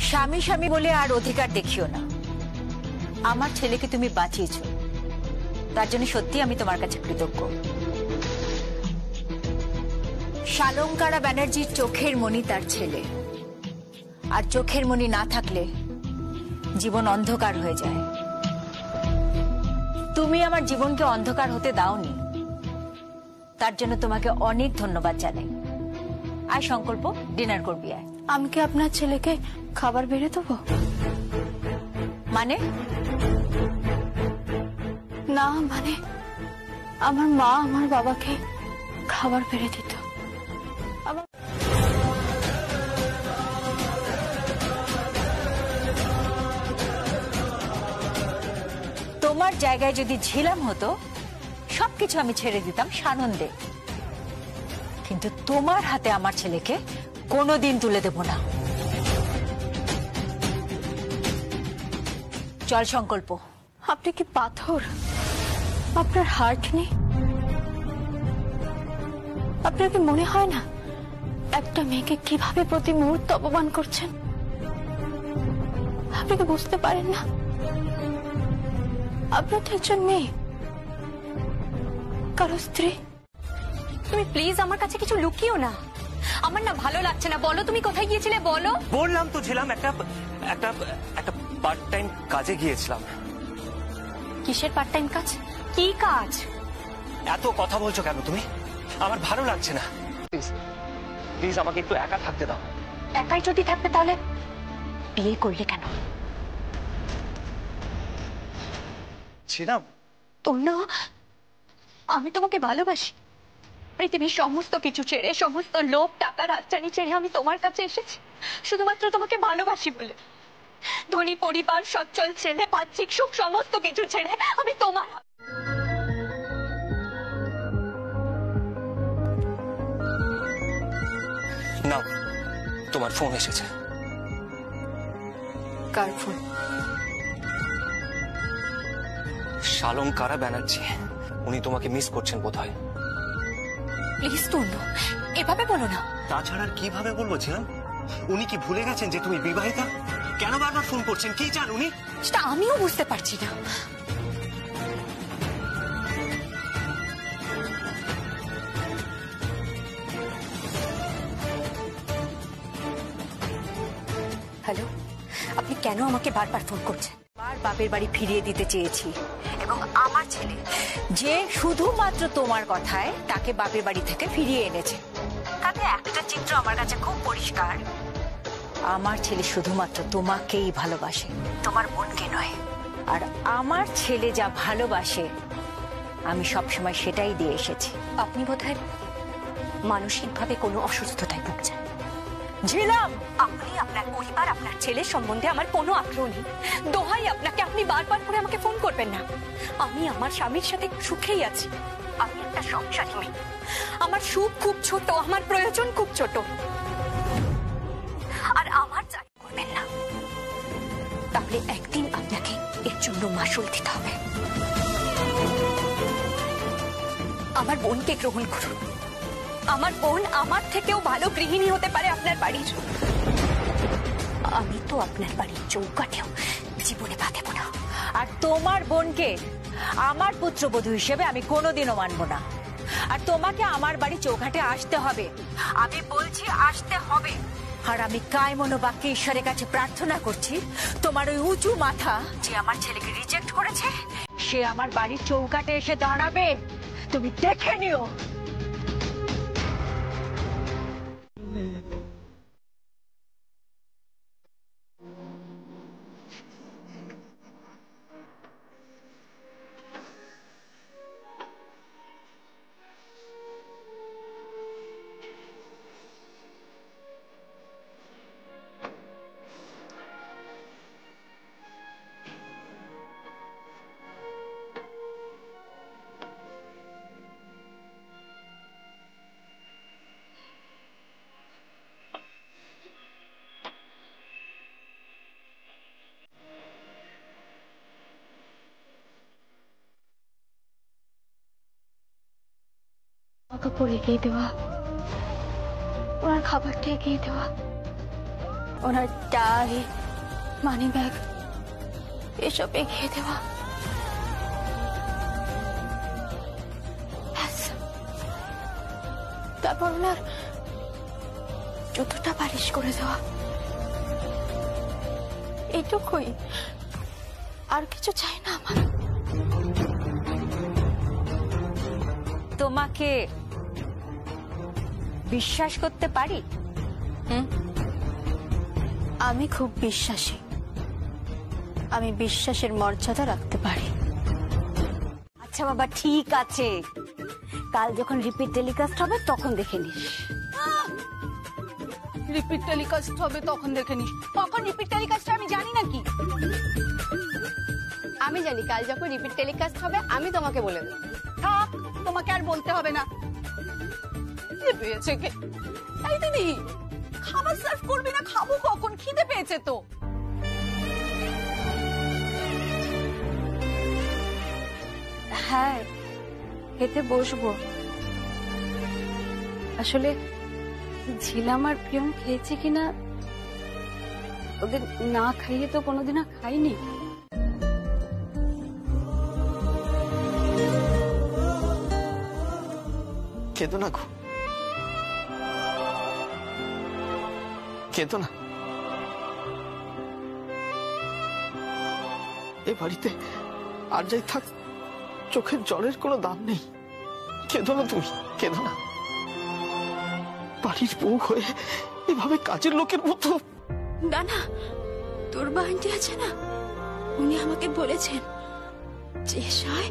স্বামী স্বামী বলে আর অধিকার দেখিও না। আমার ছেলেকে তুমি বাঁচিয়েছ, তার জন্য সত্যি আমি তোমার কাছে কৃতজ্ঞ। শালঙ্কারা ব্যানার্জির চোখের মণি তার ছেলে, আর চোখের মণি না থাকলে জীবন অন্ধকার হয়ে যায়। তুমি আমার জীবনকে অন্ধকার হতে দাওনি, তার জন্য তোমাকে অনেক ধন্যবাদ জানাই। আয় সংকল্প, ডিনার করবি আয়। আমি কি আপনার ছেলেকে খাবার বেড়ে দেবো? মানে? না মানে আমার মা আমার বাবাকে খাবার বেড়ে দিত। তোমার জায়গায় যদি ঝিলাম হতো, সবকিছু আমি ছেড়ে দিতাম সানন্দে, কিন্তু তোমার হাতে আমার ছেলেকে কোনোদিন তুলে দেব না। চল সংকল্প। আপনি কি পাথর? আপনার হার্ট নেই? আপনার কি মনে হয় না একটা মেয়েকে কিভাবে প্রতি মুহূর্তে অপমান করছেন? আপনি কি বুঝতে পারেন না? আপনার তো একজন মেয়ে, কারো স্ত্রী। তুমি প্লিজ আমার কাছে কিছু লুকিও না। আমার না ভালো লাগছে না। বলো তুমি কোথায় গিয়েছিলে বলো। বললাম তো ছিলাম একটা একটা একটা পার্ট টাইম কাজে গিয়েছিলাম। কিসের পার্ট টাইম কাজ? কি কাজ? এত কথা বলছো কেন তুমি? আমার ভালো লাগছে না। প্লিজ প্লিজ আমাকে একটু একা থাকতে দাও। একাই যদি থাকতে তাহলে বিয়ে করলে কেন? ছিলাম তোর না, আমি তোমাকে ভালোবাসি। পৃথিবীর সমস্ত কিছু ছেড়ে, সমস্ত লোভ টাকা রাজধানী ছেড়ে আমি তোমার কাছে এসেছি শুধুমাত্র তোমাকে ভালোবাসি বলে। ধনী পরিবার, সচ্ছল ছেলে, বাহ্যিক সুখ সমস্ত কিছু ছেড়ে আমি তোমার। নাও, তোমার ফোন এসেছে। কার ফোন? শালঙ্কারা ব্যানার্জি, উনি তোমাকে মিস করছেন বোধহয়। প্লিজ তনু, এভাবে বলো না। তাছাড়া কিভাবে বলবো ছিলাম? উনি কি ভুলে গেছেন যে তুমি বিবাহিতা? কেন বারবার ফোন করছেন? কি চান উনি? সেটা আমিও বুঝতে পারছি না। হ্যালো, আপনি কেন আমাকে বারবার ফোন করছেন? বাপের বাড়ি ফিরিয়ে দিতে চেয়েছি, এবং আমার ছেলে যে শুধুমাত্র তোমার কথায় তাকে বাপের বাড়ি থেকে ফিরিয়ে এনেছে, তাতে একটা চিত্র আমার কাছে খুব পরিষ্কার। আমার ছেলে শুধুমাত্র তোমাকেই ভালোবাসে, তোমার বোনকে নয়। আর আমার ছেলে যা ভালোবাসে আমি সবসময় সেটাই দিয়ে এসেছি। আপনি বোধহয় মানসিকভাবে কোনো অসুস্থতায় ভুগছেন। ঝিলাম, আপনি, আপনার পরিবার, আপনার ছেলের সম্বন্ধে আমার কোনো আগ্রহ নেই। দোহাই আপনাকে, আপনি বারবার করে আমাকে ফোন করবেন না। আমি আমার স্বামীর সাথে সুখেই আছি। আমি একটা সংসারী মেয়ে। আমার সুখ খুব ছোট, আমার প্রয়োজন খুব ছোট। আর আমার চাই করবেন না, তাহলে একদিন আপনাকে এর জন্য মাসুল দিতে হবে। আমার বোনকে গ্রহণ করুন। আমার বোন আমার থেকেও ভালো গৃহিণী হতে পারে আপনার বাড়ির। আমি তো আপনার বাড়ির চৌকাঠেও জীবনে পা দেব না। আর তোমার বোনকে আমার পুত্রবধূ হিসেবে আমি কোনোদিনও মানব না। আর তোমাকে আমার বাড়ি চৌঘাটে আসতে হবে, আমি বলছি আসতে হবে। আর আমি কায় মনোবাক্যে ঈশ্বরের কাছে প্রার্থনা করছি, তোমার ওই উঁচু মাথা যে আমার ছেলেকে রিজেক্ট করেছে, সে আমার বাড়ির চৌকাটে এসে দাঁড়াবে। তুমি দেখে নিও। কাপড় এগিয়ে দেওয়া ওনার খাবারটা এগিয়ে দেওয়া, ওনার টাই, মানি ব্যাগ এসব এগিয়ে দেওয়া। ব্যাস। তারপর ওনার জুতোটা পালিশ করে দেওয়া, এইটুকুই, আর কিছু চাই না আমার। তোমাকে বিশ্বাস করতে পারি? আমি খুব বিশ্বাসী, আমি বিশ্বাসের মর্যাদা রাখতে পারি। আচ্ছা বাবা, ঠিক আছে, কাল যখন রিপিট টেলিকাস্ট হবে তখন দেখে নিস। রিপিট টেলিকাস্ট হবে তখন দেখে নিস? কখন রিপিট টেলিকাস্ট আমি জানি নাকি? আমি জানি কাল যখন রিপিট টেলিকাস্ট হবে আমি তোমাকে বলে দেবো। থাক, তোমাকে আর বলতে হবে না। খিদে পেয়েছে কে? এই দিদি, খাবার সার্ভ করবি না? খাবো কখন? খিদে পেয়েছে তো। হ্যাঁ, খেতে বসবো। আসলে ঝিলাম আর প্রিয়ম খেয়েছে কিনা, ওদের না খাইয়ে তো কোনোদিনও খাইনি। কেঁদো না গো, কেঁদো না। এ বাড়িতে আর যাই থাক, চোখের জলের কোনো দাম নেই। কেঁদো না তুমি, কেঁদো না। বাড়ির বউ হয়ে এভাবে কাজের লোকের মতো। না না, তোর বান্টি আছে না, উনি আমাকে বলেছেন যে সয়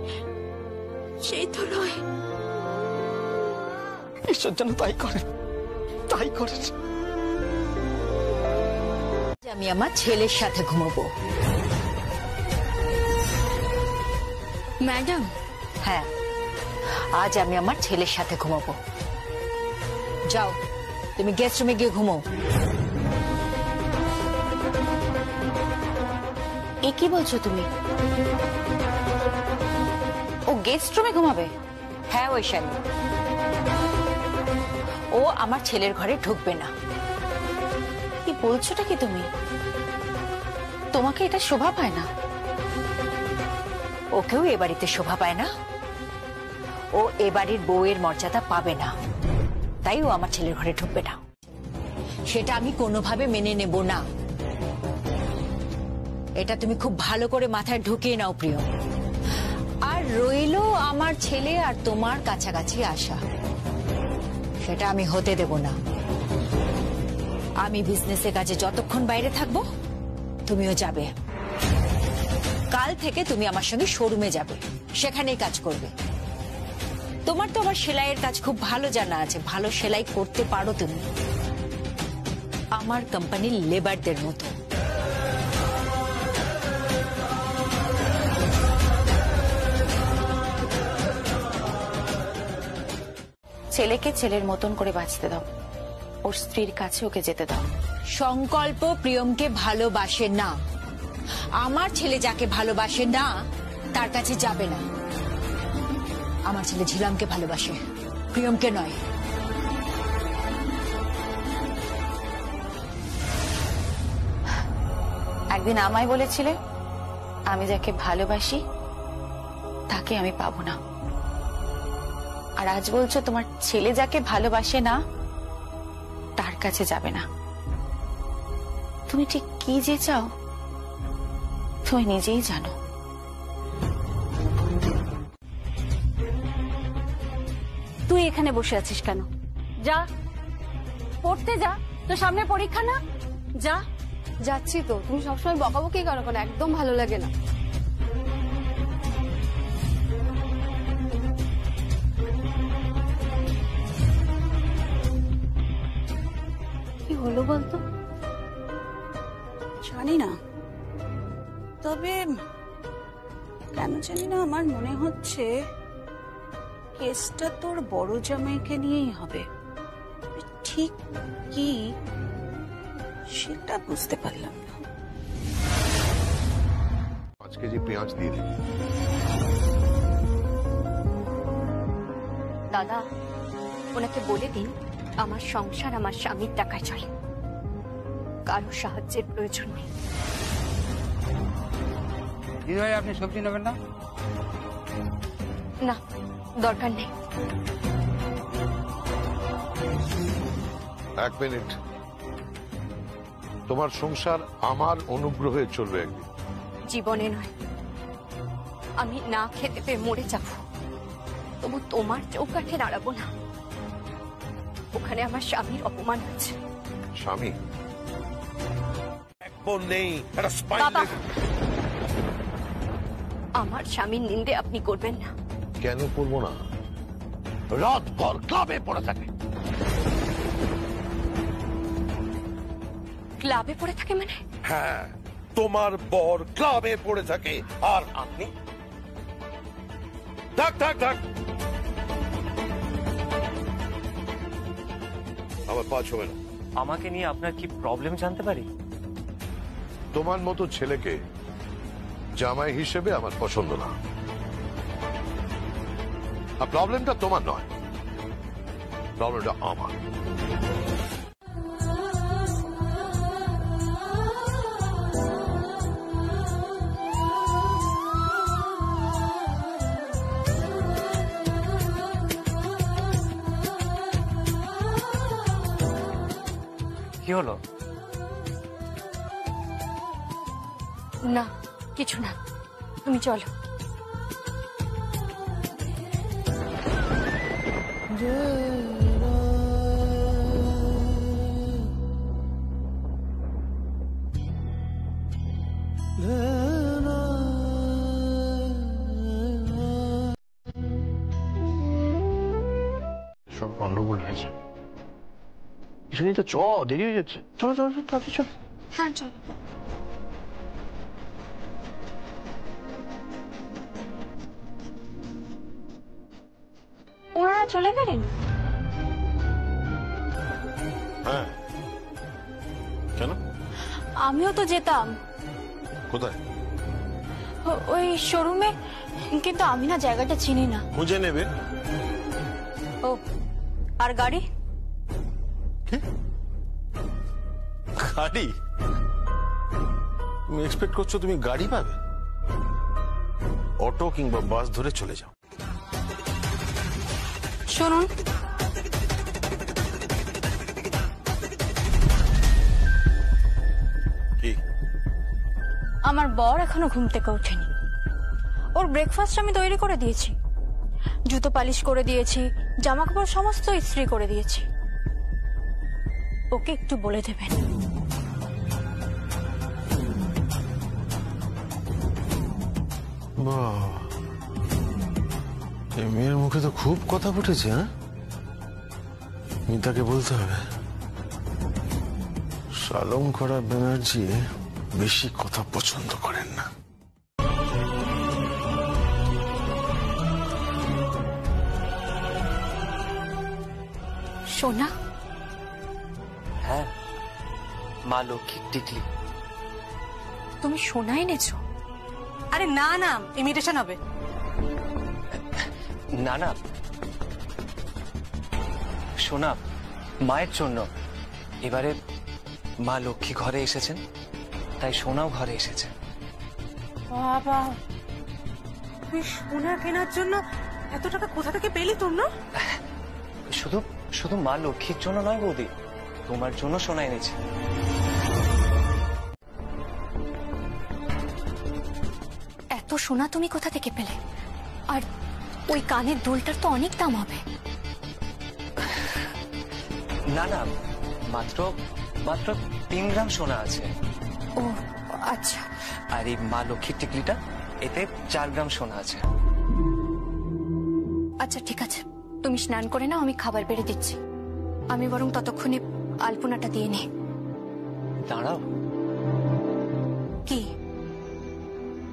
সেই তো লয়। ঈশ্বর যেন তাই করে, তাই করে। আমি আমার ছেলের সাথে ঘুমাবো। ম্যাডাম? হ্যাঁ, আজ আমি আমার ছেলের সাথে ঘুমাবো। যাও, তুমি গেস্ট রুমে গিয়ে ঘুমো। এ কি বলছো তুমি? ও গেস্ট রুমে ঘুমাবে? হ্যাঁ বৈশালী, ও আমার ছেলের ঘরে ঢুকবে না। কি বলছোটা কি তুমি? তোমাকে এটা শোভা পায় না? ওকেও এ বাড়িতে শোভা পায় না, ও এ বাড়ির বউয়ের মর্যাদা পাবে না, তাই ও আমার ছেলের ঘরে ঢুকবে না। সেটা আমি কোনোভাবে মেনে নেব না। এটা তুমি খুব ভালো করে মাথায় ঢুকিয়ে নাও প্রিয়। আর রইলো আমার ছেলে আর তোমার কাছাকাছি আসা, সেটা আমি হতে দেব না। আমি বিজনেসের কাজে যতক্ষণ বাইরে থাকবো তুমিও যাবে। কাল থেকে তুমি আমার সঙ্গে শোরুমে যাবে, সেখানেই কাজ করবে। তোমার তো আমার সেলাইয়ের কাজ খুব ভালো জানা আছে, ভালো সেলাই করতে পারো তুমি, আমার কোম্পানির লেবারদের মতো। ছেলেকে ছেলের মতন করে বাঁচতে দাও, ওর স্ত্রীর কাছে ওকে যেতে দাও। সংকল্প প্রিয়মকে ভালোবাসে না, আমার ছেলে যাকে ভালোবাসে না তার কাছে যাবে না। আমার ছেলে ঝিলামকে ভালোবাসে, প্রিয়মকে নয়। একদিন আমায় বলেছিলে আমি যাকে ভালোবাসি তাকে আমি পাবো না, আর আজ বলছো তোমার ছেলে যাকে ভালোবাসে না তার কাছে যাবে না। তুমি ঠিক কি যে চাও তুমি নিজেই জানো। তুই এখানে বসে আছিস কেন? যা পড়তে যা, তো সামনে পরীক্ষা না? যা। যাচ্ছি তো, তুমি সবসময় বকাবকি করো কেন? একদম ভালো লাগে না। কি হলো বলতো? জানি না, তবে কেন জানি না আমার মনে হচ্ছে কেসটা তোর বড় জামাইকে নিয়েই হবে। ঠিক কি সেটা বুঝতে পারলাম না। 5 কেজি পেঁয়াজ দিয়ে দিন। দাদা, ওনাকে বলে দিন আমার সংসার আমার স্বামীর টাকায় চলে, কারো সাহায্যের প্রয়োজন নেই। দিদি ভাই, আপনি সবজি নেবেন না? না, দরকার নেই। এক মিনিট, তোমার সংসার আমার অনুগ্রহে চলবে একদিন। জীবনে নয়, আমি না খেতে পেয়ে মরে যাব, তবু তোমার চৌকাঠে দাঁড়াবো না। ওখানে আমার স্বামীর অপমান হচ্ছে। স্বামী নেই, বাবা, আমার স্বামীর নিন্দে আপনি করবেন না। কেন করবো না? রাত ভর ক্লাবে পড়ে থাকে। ক্লাবে পড়ে থাকে মানে? হ্যাঁ, তোমার বর ক্লাবে পড়ে থাকে আর আপনি থাক থাক থাক। আমার পা ছবে না। আমাকে নিয়ে আপনার কি প্রবলেম জানতে পারি? তোমার মতো ছেলেকে জামাই হিসেবে আমার পছন্দ না। আর প্রবলেমটা তোমার নয়, প্রবলেমটা আমার। কি হলো? না, কিছু না, তুমি চলো। সব গন্ডগোল হয়েছে। কিছুদিন তো দেরি হয়ে যাচ্ছে। চলো চলো চলো, তাড়াতাড়ি চলো। হ্যাঁ, চলো। ওনারা চলে গেলেন? হ্যাঁ, কেন? আমিও তো যেতাম কোথায়? ওই শোরুমে, কিন্তু আমি না জায়গাটা চিনি না। খুঁজে নেবে। ও, আর গাড়ি? গাড়ি? তুমি এক্সপেক্ট করছো তুমি গাড়ি পাবে? অটো কিংবা বাস ধরে চলে যাও। শুনুন, কি? আমার বর এখনো ঘুম থেকে ওঠেনি। ওর ব্রেকফাস্ট আমি তৈরি করে দিয়েছি, জুতো পালিশ করে দিয়েছি, জামা কাপড় সমস্ত ইস্ত্রি করে দিয়েছি। ওকে একটু বলে দেবেন। বাহ, এই মেয়ের মুখে তো খুব কথা ফুটেছে। হ্যাঁ, মিতাকে বলতে হবে। সালঙ্করা ব্যানার্জি বেশি কথা পছন্দ করেন না। সোনা? হ্যাঁ, মা লক্ষ্মীর টিকলি। তুমি সোনা এনেছো? আরে না না, ইমিটেশন হবে। না না, সোনা মায়ের জন্য। এবারে মা লক্ষ্মী ঘরে এসেছেন, তাই সোনাও ঘরে এসেছে। বাবা, তুই সোনা কেনার জন্য এত টাকা কোথা থেকে পেলি তোমরা? শুধু শুধু মা লক্ষ্মীর জন্য নয় বৌদি, তোমার জন্য সোনা এনেছি। এত সোনা তুমি কোথা থেকে পেলে? আর ওই কানের দুলটার তো অনেক দাম হবে। না না, মাত্র মাত্র 3 গ্রাম সোনা আছে। ও আচ্ছা। আর এই মা লক্ষ্মীর টিকলিটা, এতে 4 গ্রাম সোনা আছে। আচ্ছা ঠিক আছে, তুমি স্নান করে নাও, আমি খাবার বেড়ে দিচ্ছি। আমি বরং ততক্ষণে আলপনাটা দিয়ে নে। দাঁড়াও, কি?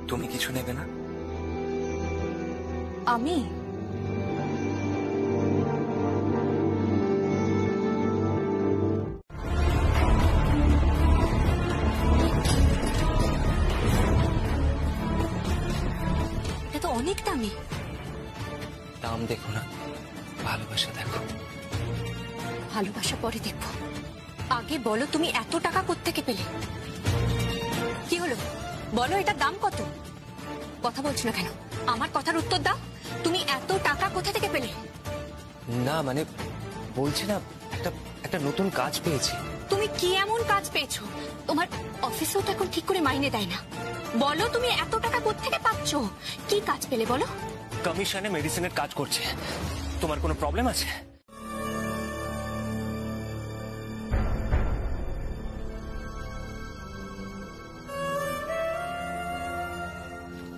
তুমি কিছু নেবে না? আমি? এটা তো অনেক দামি। দাম দেখো না, ভালোবাসা দেখো। ভালোবাসা পরে দেখবো, আগে বলো তুমি এত টাকা কোত্থেকে পেলে? কি হলো বলো, এটার দাম কত? কথা বলছো না কেন? আমার কথার উত্তর দাও, তুমি এত টাকা কোথা থেকে পেলে? না মানে বলছি না, একটা নতুন কাজ পেয়েছি। তুমি কি এমন কাজ পেয়েছো? তোমার অফিসেও তো এখন ঠিক করে মাইনে দেয় না। বলো তুমি এত টাকা কোত্থেকে পাচ্ছ? কি কাজ পেলে বলো? কমিশনে মেডিসিনের কাজ করছে। তোমার কোনো প্রবলেম আছে?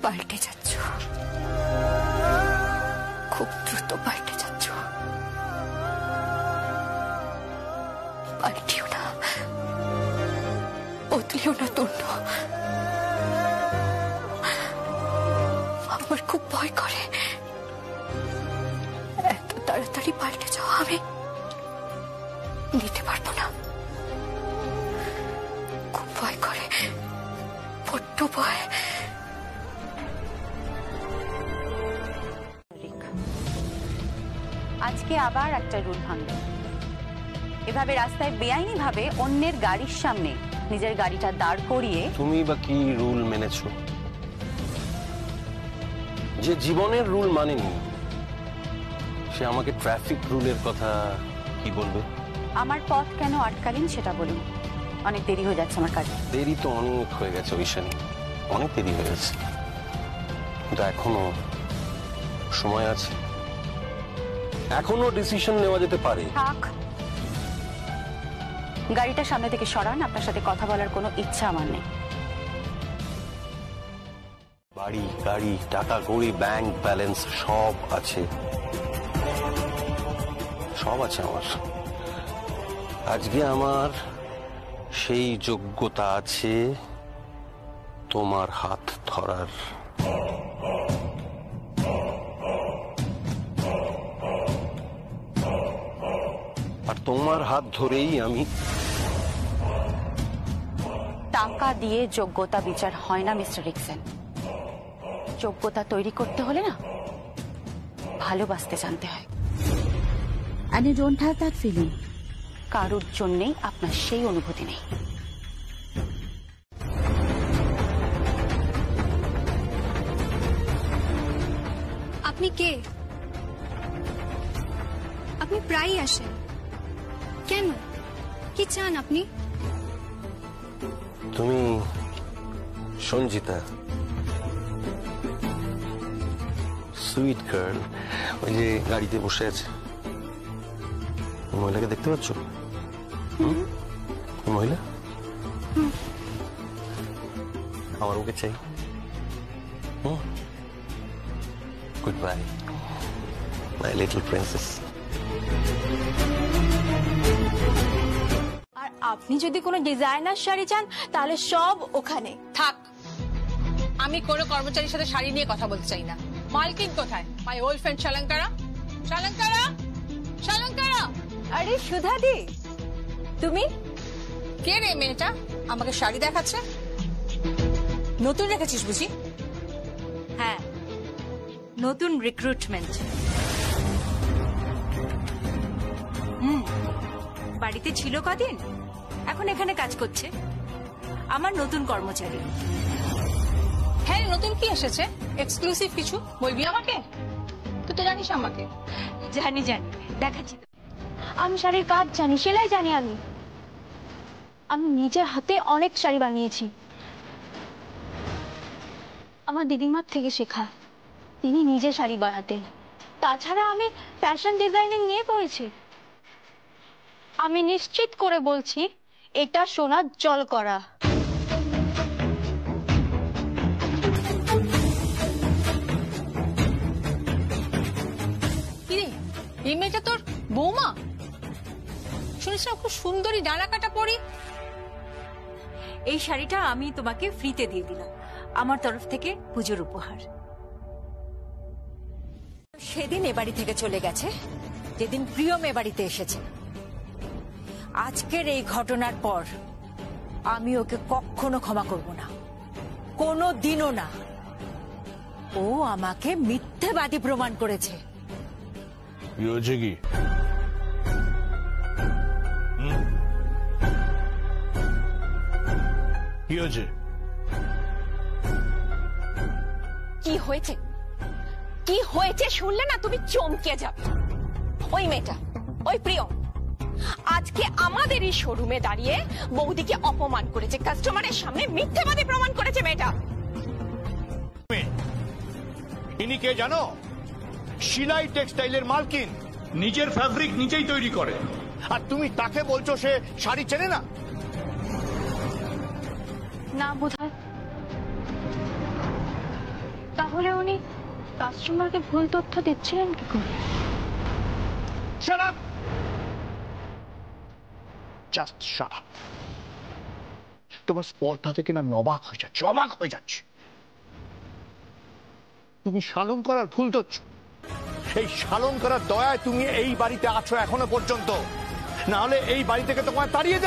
পাল্টে যাচ্ছ, খুব দ্রুত পাল্টে যাচ্ছ। পাল্টিও না, বদলিও না তুণ্ড। আমার খুব ভয় করে, এত তাড়াতাড়ি পাল্টে যাওয়া আমি নিতে পারবো না। খুব ভয় করে, বড্ড ভয়। আজকে আবার একটা রুল ভাঙবে। এভাবে রাস্তায় বেআইনি ভাবে অন্যের গাড়ির সামনে নিজের গাড়িটা দাঁড় করিয়ে। তুমি বা কি রুল মেনেছো? যে জীবনের রুল মানেনি সে আমাকে ট্রাফিক রুলের কথা কি বলবে? আমার পথ কেন আটকালেন সেটা বলুন। অনেক দেরি হয়ে যাচ্ছে আমার কাজে। দেরি তো অনেক হয়ে গেছে ঐশানী, অনেক দেরি হয়ে গেছে, কিন্তু এখনো সময় আছে, এখনো ডিসিশন নেওয়া যেতে পারে। থাক, গাড়িটা সামনে থেকে সরান। আপনার সাথে কথা বলার কোনো ইচ্ছা আমার নেই। বাড়ি, গাড়ি, টাকা কড়ি, ব্যাংক ব্যালেন্স সব আছে, সব আছে আমার। আজকে আমার সেই যোগ্যতা আছে তোমার হাত ধরার। আর তোমার হাত ধরেই আমি। টাকা দিয়ে যোগ্যতা বিচার হয় না মিস্টার রিকসন। যোগ্যতা তৈরি করতে হলে না ভালোবাসতে জানতে হয়। And you don't have that feeling. কারোর জন্যেই আপনার সেই অনুভূতি নেই। আপনি কে? আপনি প্রায়ই আসেন কেন? কি চান আপনি? তুমি সঞ্জিতা, সুইট গার্ল, ওই যে গাড়িতে বসে আছে মহিলাকে দেখতে পাচ্ছ? মহিলা আমার ওকে চাই। Good bye my little princess. আর আপনি যদি কোনো ডিজাইনার শাড়ি চান তাহলে সব ওখানে। থাক, আমি কোনো কর্মচারীর সাথে শাড়ি নিয়ে কথা বলতে চাই না। মালকিন কোথায়? My old friend Shalankara. Shalankara, Shalankara. আরে সুধাদি, তুমি কে রে? মেয়েটা আমাকে শাড়ি দেখাচ্ছে। নতুন রেখেছিস বুঝি? হ্যাঁ, নতুন রিক্রুটমেন্ট। বাড়িতে ছিল কদিন, এখন এখানে কাজ করছে। আমার নতুন কর্মচারী। হ্যাঁ, নতুন কি এসেছে? এক্সক্লুসিভ কিছু বলবি আমাকে? তুই তো জানিস আমাকে। জানি জানি, দেখাচ্ছি। আমি শাড়ির কাজ জানি, সেলাই জানি। আমি নিজের হাতে অনেক শাড়ি বানিয়েছি। আমার দিদিমার থেকে শেখা। তিনি নিজে শাড়ি বানাতেন। তাছাড়া আমি ফ্যাশন ডিজাইনিং নিয়ে পড়েছি। আমি নিশ্চিত করে বলছি এটা সোনার জল করা। এই মেয়েটা তোর বৌমা? শুনিস না খুব সুন্দরী ডানা কাটা পরি। এই শাড়িটা আমি তোমাকে ফ্রিতে দিয়ে দিলাম, আমার তরফ থেকে পুজোর উপহার। সেদিন এ বাড়ি থেকে চলে গেছে যেদিন প্রিয়ম এ বাড়িতে এসেছে। আজকের এই ঘটনার পর আমি ওকে কখনো ক্ষমা করব না, কোনো দিনও না। ও আমাকে মিথ্যেবাদী প্রমাণ করেছে। কি হয়েছে কি? কি হয়েছে? কি হয়েছে? কি হয়েছে শুনলে না তুমি চমকে যাবে। ওই মেয়েটা, ওই প্রিয়, আজকে আমাদের এই শোরুমে দাঁড়িয়ে বৌদিকে অপমান করেছে, কাস্টমারের সামনে মিথ্যাবাদী প্রমাণ করেছে মেয়েটা। ইনি কে জানো? শিলাই টেক্সটাইলের মালকিন, নিজের ফ্যাব্রিক নিজেই তৈরি করে, আর তুমি তাকে বলছো সে শাড়ি চেনে না? না বোধহয়। তাহলে উনি কাস্টমারকে ভুল তথ্য দিচ্ছিলেন কি করে? Shut up! Just shut up. তোমার স্পর্ধা থেকে না আমি অবাক হয়ে যাচ্ছি। তুমি শালন করার ভুল ধরছ। এই শালন করার দয়ায় তুমি এই বাড়িতে আছো এখনো পর্যন্ত, না হলে এই বাড়ি থেকে তোমায় তাড়িয়ে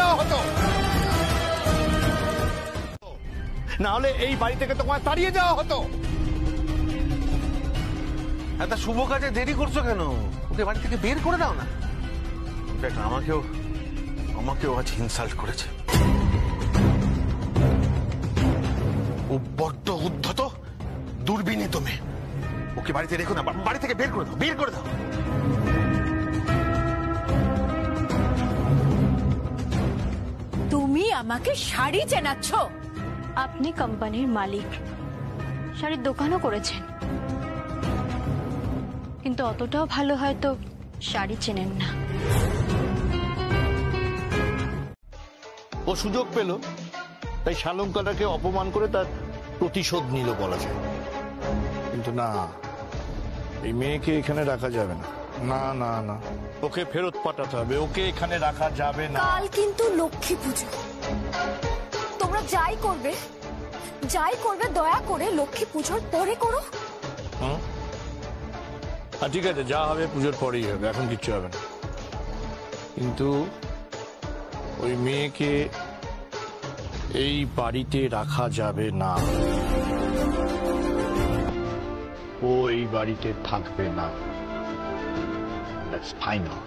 দেওয়া হতো। এত শুভ কাজে দেরি করছো কেন? ওকে বাড়ি থেকে বের করে দাও না। আমাকেও আজ ইনসাল্ট করেছে। ও বড্ড উদ্ধত, দুর্বিনীত মেয়ে। ওকে বাড়িতে রেখো না, বাড়ি থেকে বের করে দাও। তুমি আমাকে শাড়ি চেনাচ্ছ? আপনি কোম্পানির মালিক, শাড়ির দোকানও করেছেন, কিন্তু অতটাও ভালো হয়তো শাড়ি চেনেন না। ও সুযোগ পেল, তাই শালঙ্কাটাকে অপমান করে তার প্রতিশোধ নিল বলা যায়। কিন্তু না, এই মেয়েকে এখানে রাখা যাবে না। না না না, ওকে ফেরত পাঠাতে হবে। ওকে এখানে রাখা যাবে না। কাল কিন্তু লক্ষ্মী পুজো, তোমরা যাই করবে দয়া করে লক্ষ্মী পুজোর পরে করো। ঠিক আছে, যা হবে পুজোর পরেই হবে, এখন কিচ্ছু হবে না। কিন্তু ওই মেয়েকে এই বাড়িতে রাখা যাবে না। ও এই বাড়িতে থাকবে না। That's final.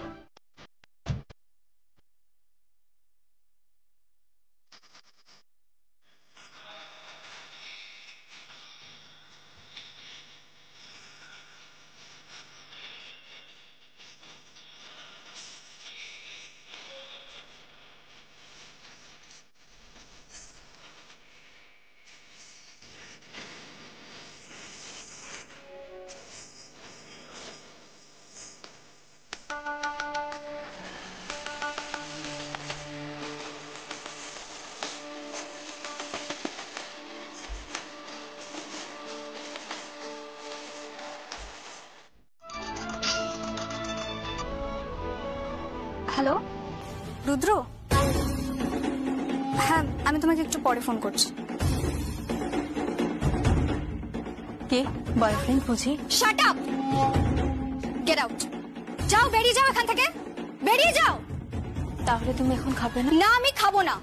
হ্যালো রুদ্র, হ্যাঁ আমি তোমাকে একটু পরে ফোন করছি। কে বয়ফ্রেন্ড বুঝি? শাট আপ, গেট আউট, যাও, বেরিয়ে যাও এখান থেকে, বেরিয়ে যাও। তাহলে তুমি এখন খাবে না? না আমি খাবো না।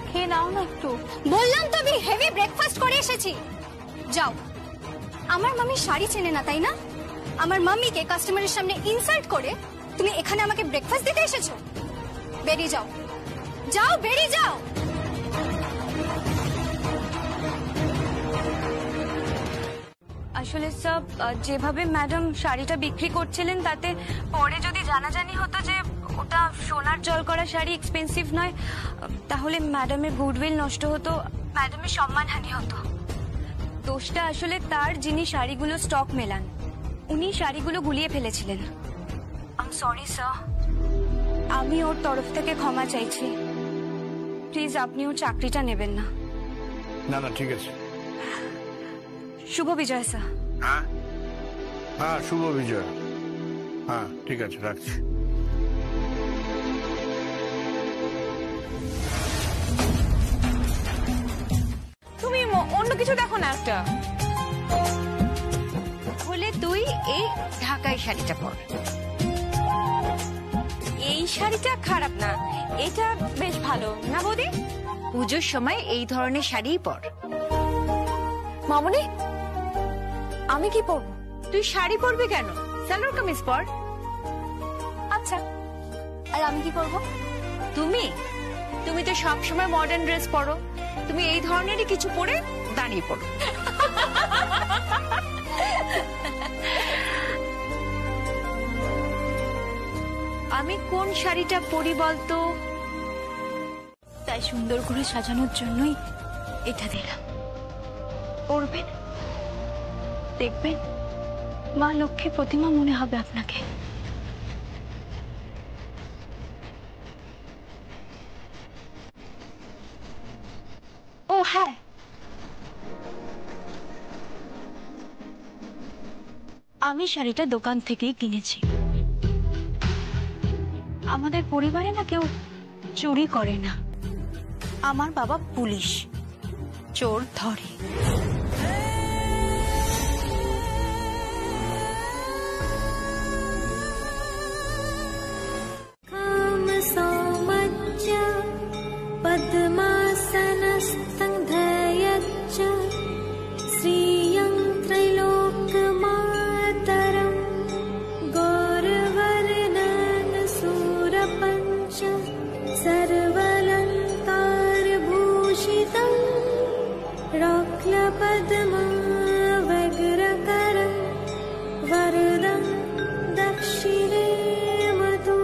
খেয়ে নাও না একটু। বললাম তো আমি হেভি ব্রেকফাস্ট করে এসেছি, যাও। আমার মামি শাড়ি চেনে না তাই না? আমার মাম্মিকে কাস্টমারের সামনে ইনসাল্ট করে তুমি এখানে আমাকে ব্রেকফাস্ট দিতে এসেছো? বেরিয়ে যাও, যাও বেরিয়ে যাও। আসলে সব যেভাবে ম্যাডাম শাড়িটা বিক্রি করছিলেন, তাতে পরে যদি জানাজানি হতো যে ওটা সোনার জল করা শাড়ি, এক্সপেন্সিভ নয়, তাহলে ম্যাডামের গুডউইল নষ্ট হতো, ম্যাডামের সম্মানহানি হতো। দোষটা আসলে তার, যিনি শাড়িগুলো স্টক মেলান। উনি শাড়িগুলো গুলিয়ে ফেলেছিলেন। আই এম সরি স্যার, আমি ওর তরফ থেকে ক্ষমা চাইছি। প্লিজ আপনি ওর চাকরিটা নেবেন না। না না ঠিক আছে। শুভ বিজয় স্যার। হ্যাঁ শুভ বিজয়। হ্যাঁ ঠিক আছে, রাখছি। তুমি অন্য কিছু দেখো না একটা। হলে তুই এই ঢাকাই শাড়িটা পর। এই শাড়িটা খারাপ না, এটা বেশ ভালো না বৌদি? পুজোর সময় এই ধরনের শাড়িই পর। মামনি, আমি কি পরবো? তুই শাড়ি পরবি কেন? সালোয়ার কামিজ পর। আচ্ছা, আর আমি কি পরবো? তুমি তো সবসময় মডার্ন ড্রেস পরো। তুমি এই ধরনেরই কিছু পরে দাঁড়িয়ে পড়ো। আমি কোন শাড়িটা পরি বলতো? তাই সুন্দর করে সাজানোর জন্যই এটা দিলাম, পরবেন, দেখবেন মা লক্ষ্মী প্রতিমা মনে হবে আপনাকে। ও হ্যাঁ, আমি শাড়িটা দোকান থেকেই কিনেছি। আমাদের পরিবারে না কেউ চুরি করে না, আমার বাবা পুলিশ, চোর ধরে। पद्मासनस्थं ध्यायच्च श्रियं त्रैलोक्यमातरं गौरवर्णनं सूरपञ्च सर्वालङ्कारभूषितं रौक्लपद्मव्यग्रकरं वरदं दक्षिणे मधु।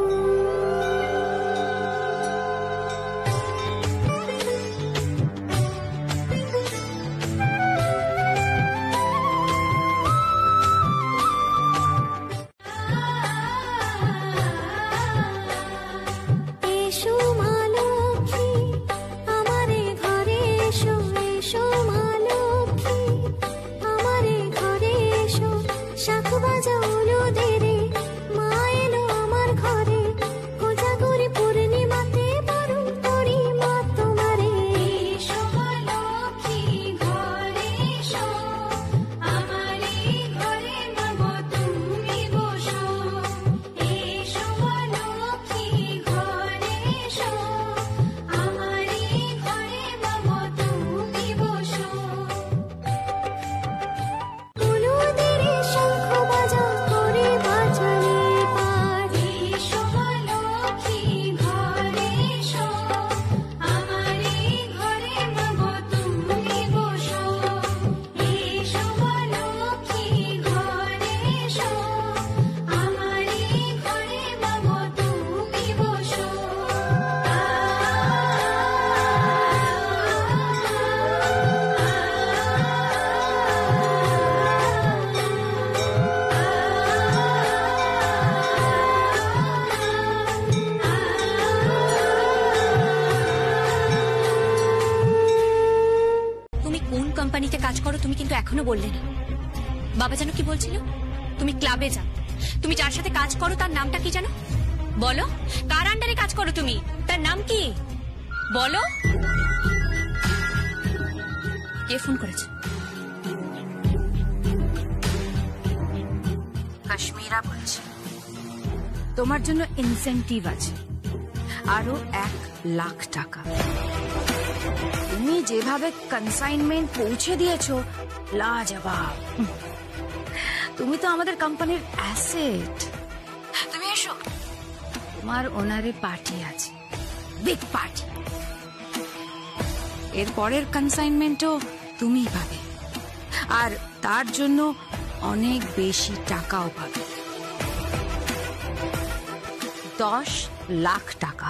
কোম্পানিতে কাজ করো তুমি, কিন্তু এখনো বললে না। বাবা জানো কি বলছিল? তুমি ক্লাবে যাও, তুমি যার সাথে কাজ করো তার নামটা কি জানো? বলো, কার আন্ডারে কাজ করো তুমি, তার নাম কি বলো? কে ফোন করেছে? কাশ্মীরা বলছে তোমার জন্য ইনসেন্টিভ আছে আরো 1 লাখ টাকা। তুমি যেভাবে কনসাইনমেন্ট পৌঁছে দিয়েছো লাজবাব। তুমি তো আমাদের কোম্পানির অ্যাসেট। তুমি এসো, তোমার ওনারে পার্টি আছে, বিগ পার্টি। এর পরের কনসাইনমেন্টও তুমিই পাবে, আর তার জন্য অনেক বেশি টাকাও পাবে, 10 লাখ টাকা।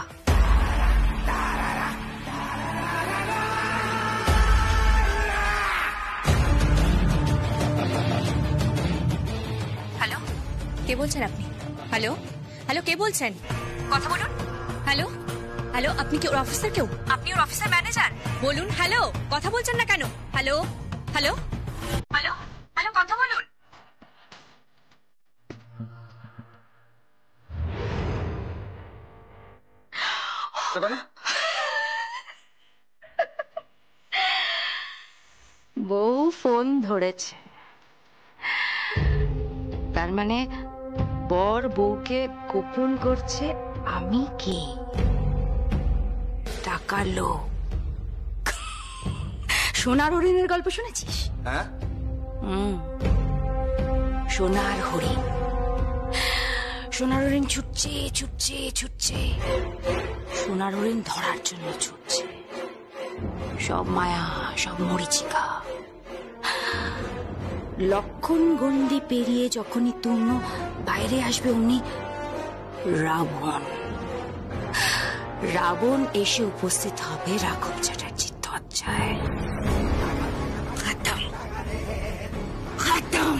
হ্যালো, কে বলছেন আপনি? হ্যালো হ্যালো, কে বলছেন? কথা বলুন। হ্যালো হ্যালো, আপনি কি ওর অফিসার? কেউ? আপনি ওর অফিসার ম্যানেজার? বলুন। হ্যালো, কথা বলছেন না কেন? হ্যালো হ্যালো হ্যালো হ্যালো, কথা বলুন। বউ ফোন ধরেছে, তার মানে বর বউকে গোপন করছে আমি কি। টাকার লোক। সোনার হরিণের গল্প শুনেছিস? হ্যাঁ, সোনার হরিণ। সোনার হরিণ ছুটছে ছুটছে ছুটছে, সোনার হরিণ ধরার জন্য ছুটছে। সব মায়া, সব মরিচিকা। লক্ষণ গণ্ডি পেরিয়ে যখনই তূর্ণ বাইরে আসবে অমনি রাবণ এসে উপস্থিত হবে রাঘব চ্যাটার্জির দরজায়। খতম খতম।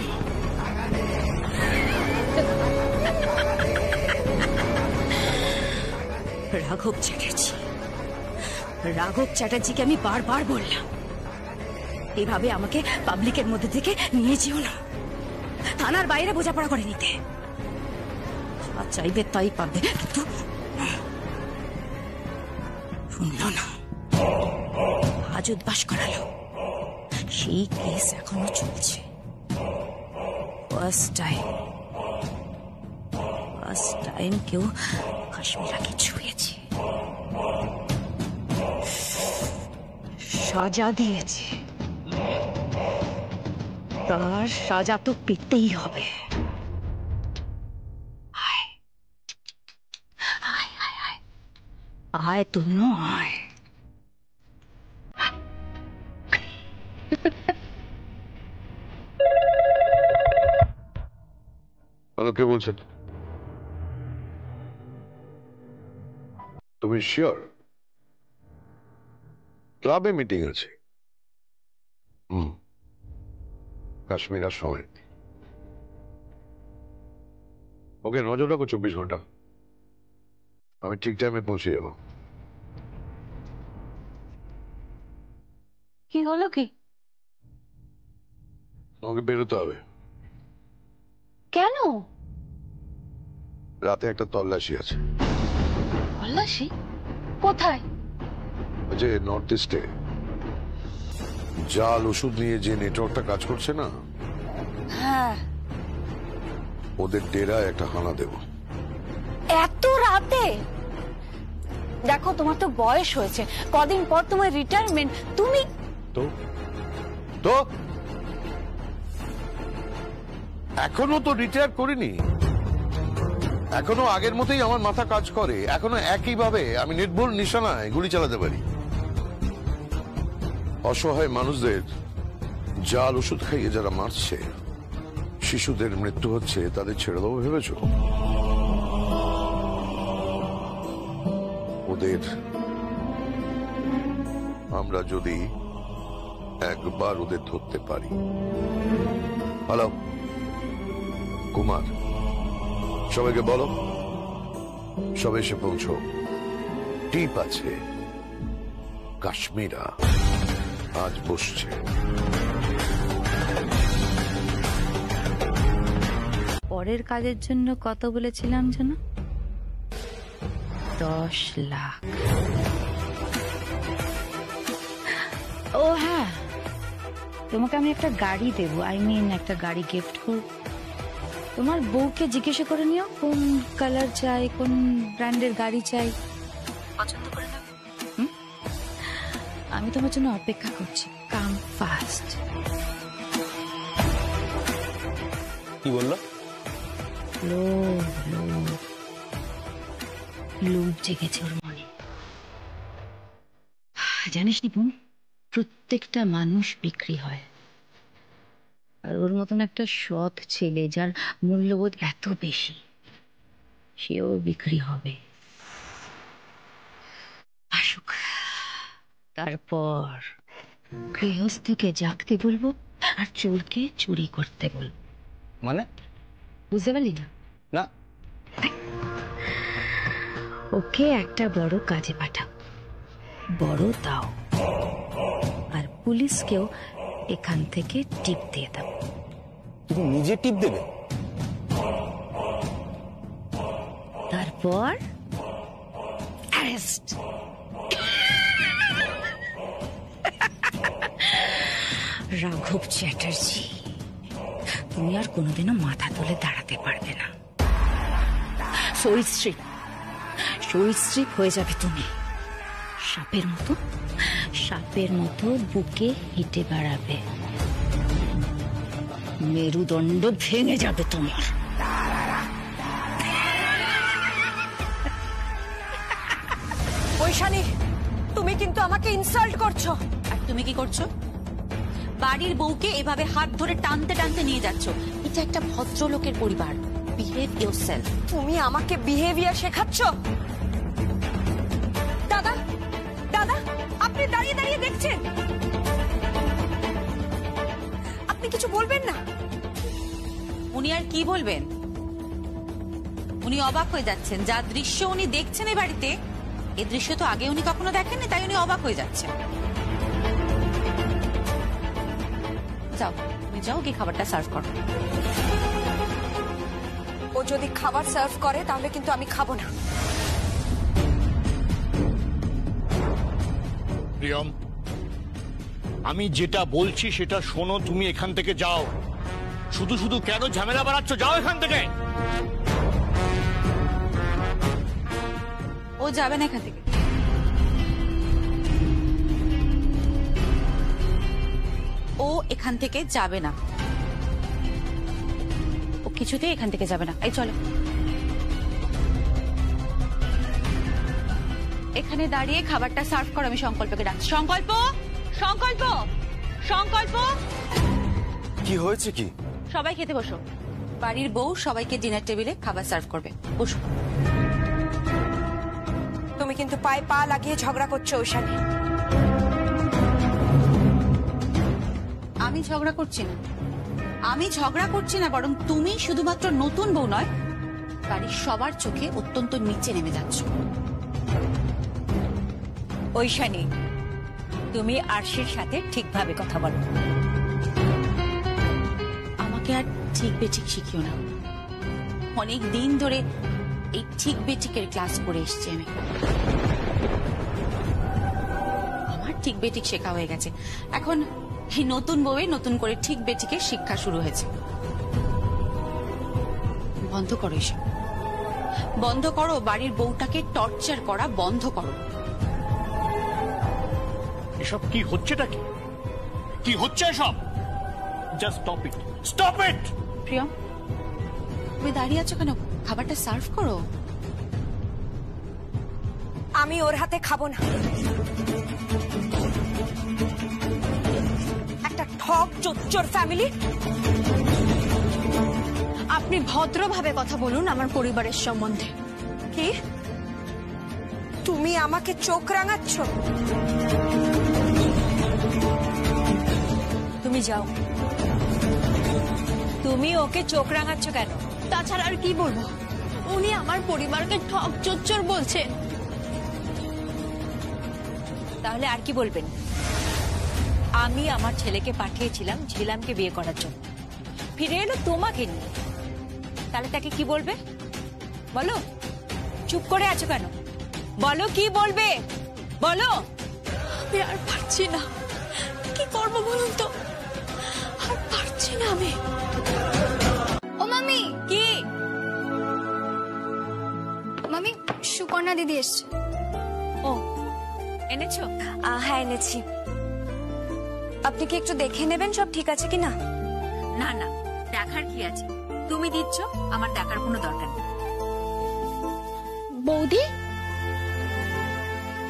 রাঘব চ্যাটার্জিকে আমি বারবার বললাম এভাবে আমাকে পাবলিকের মধ্যে থেকে নিয়ে যেও না, থানার বাইরে বোঝাপড়া করে নিতে। চাইবে তাই পাবে, কিন্তু শুনল না, আজ উদ্বাস করালো। সেই কেস এখনো চলছে। ফার্স্ট টাইম কেউ কাশ্মীরাকে ছুঁয়েছে, সাজা দিয়েছে, তার সাজা তো পেতেই হবে। আয় তনু আয়। কে বলছেন? তুমি শিওর? ক্লাবে মিটিং আছে। কাশ্মীর সময়। ওকে নজর রাখো 24 ঘন্টা। আমি ঠিক টাইমে পৌঁছে যাবো। কি হলো কি? আমাকে বেরোতে হবে। কেন? রাতে একটা তল্লাশি আছে। তল্লাশি? কোথায়? ওই যে নর্থ ইস্টে জাল ওষুধ নিয়ে যে নেটওয়ার্কটা কাজ করছে না, হ্যাঁ, ওদের ডেরায় একটা হানা দেব। এত রাতে? দেখো, তোমার তো বয়স হয়েছে, কদিন পর তোমার রিটায়ারমেন্ট। তুমি তো এখনো তো রিটায়ার করিনি। এখনো আগের মতোই আমার মাথা কাজ করে। এখনো একইভাবে আমি নির্ভুল নিশানায় গুলি চালাতে পারি। অসহায় মানুষদের জাল ওষুধ খাইয়ে যারা মারছে, শিশুদের মৃত্যু হচ্ছে, তাদের ছেড়ে দেবো ভেবেছ? ওদের আমরা যদি একবার ওদের ধরতে পারি। হ্যালো কুমার, সবাইকে বলো সবাই এসে পৌঁছো। টিপ আছে, কাশ্মীরা আজ বসছে। পরের কাজের জন্য কত বলেছিলাম যেন? 10 লাখ। ও হ্যাঁ, তোমাকে আমি একটা গাড়ি দেবো, একটা গাড়ি গিফট করব। তোমার বউকে জিজ্ঞাসা করে নিও কোন কালার চাই, কোন ব্র্যান্ডের গাড়ি চাই, পছন্দ করে নেবে। আমি তোমার জন্য অপেক্ষা করছি। কাম ফাস্ট। কি বললো? লোভ জেগেছে ওর মনে। জানিস নিপুণ, প্রত্যেকটা মানুষ বিক্রি হয়, আর ওর মতন একটা সৎ ছেলে যার মূল্যবোধ এত বেশি, সেও বিক্রি হবে। আসুক, তারপর গৃহস্থকে জাগতে বলবো আর চোরকে চুরি করতে বলবো। মানে বুঝতে পারলি না? না। ওকে একটা বড় কাজে পাঠাও, বড় দাও, আর পুলিশকেও এখান থেকে টিপ দিয়ে দাও। তুমি নিজে টিপ দেবে? তারপর অ্যারেস্ট। রাঘব চ্যাটার্জি, তুমি আর কোনোদিনও মাথা তুলে দাঁড়াতে পারবে না। শহীদ স্ট্রিপ হয়ে যাবে তুমি। সাপের মতো বুকে হেঁটে বেড়াবে। মেরুদণ্ড ভেঙে যাবে তোমার। বৈশালী, তুমি কিন্তু আমাকে ইনসাল্ট করছো। আর তুমি কি করছো? বাড়ির বউকে এভাবে হাত ধরে টানতে টানতে নিয়ে যাচ্ছ। এটা একটা ভদ্রলোকের পরিবার। Behave yourself. তুমি আমাকে বিহেভিয়ার শেখাচ্ছ? দাদা, দাদা, আপনি দাঁড়িয়ে দাঁড়িয়ে দেখছেন, আপনি কিছু বলবেন না? উনি আর কি বলবেন? উনি অবাক হয়ে যাচ্ছেন। যা দৃশ্য উনি দেখছেন এই বাড়িতে, এই দৃশ্য তো আগে উনি কখনো দেখেননি, তাই উনি অবাক হয়ে যাচ্ছেন। যাও, তুমি যাও, গিয়ে খাবারটা সার্ভ করো। ও যদি খাবার সার্ভ করে তাহলে কিন্তু আমি খাবো না। প্রিয়ম, আমি যেটা বলছি সেটা শোনো। তুমি এখান থেকে যাও। শুধু শুধু কেন ঝামেলা বাড়াচ্ছ? যাও এখান থেকে। ও যাবে না এখান থেকে। ও এখান থেকে যাবে না। ও কিছুতেই এখান থেকে যাবে না। এই চলো। এখানে দাঁড়িয়ে খাবারটা সার্ভ করো। আমি সংকল্পকে ডাকছি। সংকল্প, সংকল্প, সংকল্প। কি হয়েছে কি? সবাই খেতে বসো। বাড়ির বউ সবাইকে ডিনার টেবিলে খাবার সার্ভ করবে। বসো। তুমি কিন্তু পায়ে পা লাগিয়ে ঝগড়া করছো ঐশানী। আমি ঝগড়া করছি না। আমি ঝগড়া করছি না, বরং তুমি শুধুমাত্র নতুন বউ নয়, বাড়ির সবার চোখে অত্যন্ত নিচে নেমে যাচ্ছ। ঐশানী, তুমি আরশির সাথে ঠিকভাবে কথা বলো। আমাকে আর ঠিক বেঠিক শিখিও না। অনেক দিন ধরে এই ঠিক বেঠিকের ক্লাস করে এসছি আমি। আমার ঠিক বেঠিক শেখা হয়ে গেছে। এখন এই নতুন বউয়ে নতুন করে ঠিক বেঠিকের শিক্ষা শুরু হয়েছে। বন্ধ করো এসব। বন্ধ করো। বাড়ির বউটাকে টর্চার করা বন্ধ করো। এসব কি হচ্ছেটা? কি কি হচ্ছে এসব? Just stop it, stop it. Priyam, তুমি দাঁড়িয়ে আছো কেন? খাবারটা সার্ভ করো। আমি ওর হাতে খাবো না। একটা ঠক চোর ফ্যামিলি। আপনি ভদ্রভাবে কথা বলুন আমার পরিবারের সম্বন্ধে। কি? তুমি আমাকে চোখ রাঙাচ্ছ? তুমি যাও। তুমি ওকে চোখ রাঙাচ্ছ কেন? তাছাড়া আর কি বলবো? উনি আমার পরিবারকে ঠক চোর বলছে। তাহলে আর কি বলবেন? আমি আমার ছেলেকে পাঠিয়েছিলাম ঝিলামকে বিয়ে করার জন্য, ফিরে এলো তোমাকে নিয়ে। তাহলে তাকে কি বলবে? বলো। চুপ করে আছো কেন? বলো, কি বলবে? বলো। আমি আর পারছি না। কি করবো বলুন তো? আর পারছি না আমি। ও মামি। কি? মামি, সুকন্যা দিদি এসছে। ও, এনেছো? হ্যাঁ এনেছি। আপনি কি একটু দেখে নেবেন সব ঠিক আছে কিনা? না না, দেখার কি আছে? তুমি দিচ্ছ, আমার দেখার কোনো দরকার নেই। বৌদি,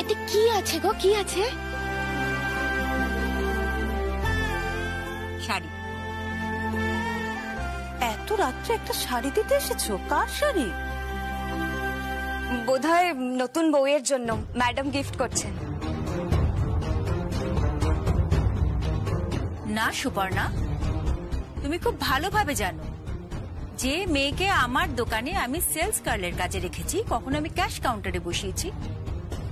এতে কি আছে গো? কি আছে? শাড়ি। এত রাত্রে একটা শাড়ি দিতে এসেছো? কার শাড়ি? বোধহয় নতুন বউয়ের জন্য ম্যাডাম গিফট করছেন। না সুপর্ণা, তুমি খুব ভালোভাবে জানো যে মেয়েকে আমার দোকানে আমি সেলস গার্লের কাজে রেখেছি, কখনো আমি ক্যাশ কাউন্টারে বসিয়েছি।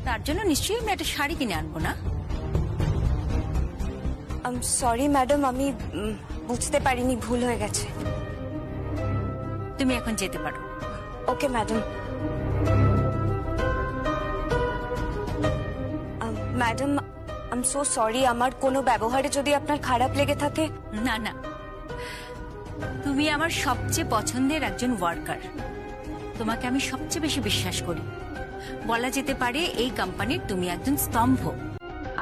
তার জন্য নিশ্চয়ই আমি একটা শাড়ি কিনে আনবো না। সরি ম্যাডাম, আমি বুঝতে পারিনি, ভুল হয়ে গেছে। তুমি এখন যেতে পারো। Okay madam. Madam, I am so sorry. আমার কোনো ব্যবহারে যদি আপনার খারাপ লেগে থাকে। না না, তুমি আমার সবচেয়ে পছন্দের একজন ওয়ার্কার। তোমাকে আমি সবচেয়ে বেশি বিশ্বাস করি। বলা যেতে পারে এই কোম্পানির তুমি একজন স্তম্ভ।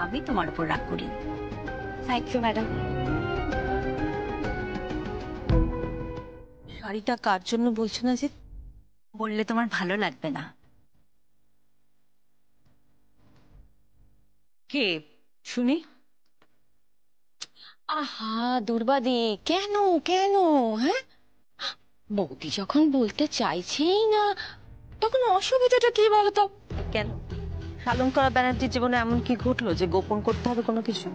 আমি তোমার উপর রাগ করি। Thank you madam. শাড়িটা কার জন্য বলছো না যে? বললে তোমার ভালো লাগবে না। কে শুনি? আহা দুর্বাদি, কেন কেন? হ্যাঁ, বৌদি যখন বলতে চাইছেই না তখন অসুবিধাটা কি বলতো? কেন শালঙ্করা ব্যানার্জির জীবনে এমন কি ঘটলো যে গোপন করতে হবে কোনো কিছু?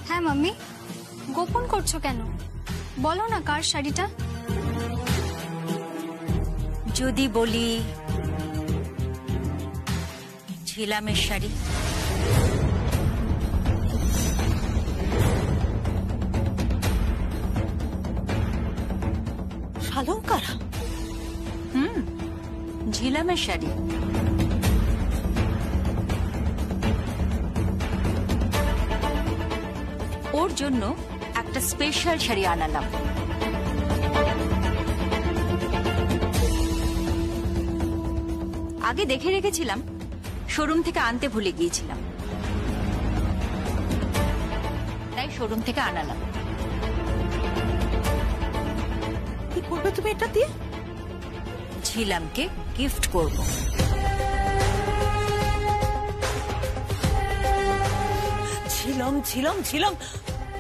হ্যাঁ মাম্মি, গোপন করছো কেন? বলো না কার শাড়িটা। যদি বলি ঝিলামের শাড়ি। শালঙ্করা? ঝিলামের শাড়ি। ওর জন্য একটা স্পেশাল শাড়ি আনালাম। আগে দেখে রেখেছিলাম, শোরুম থেকে আনতে ভুলে গিয়েছিলাম, তাই শোরুম থেকে আনালাম। কি করবে তুমি এটা দিয়ে? ঝিলামকে গিফট করব। ঝিলম ঝিলম ঝিলম,